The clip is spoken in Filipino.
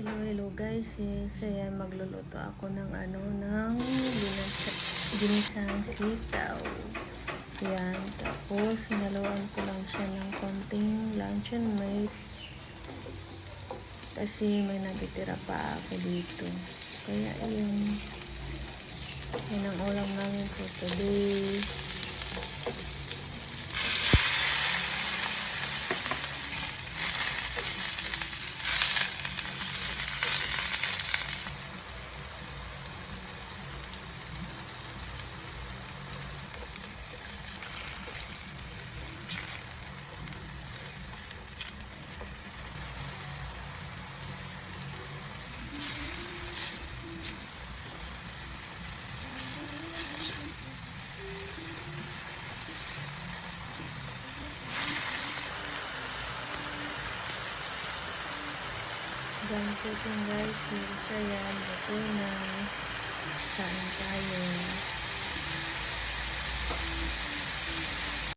Hello guys, ayan magluluto ako ng ginisang sitaw. Ayan, tapos hinaluan ko lang siya ng konting luncheon meat kasi may natitira pa ako dito. Kaya ayun, yan ang ulam namin for today. Ganito guys.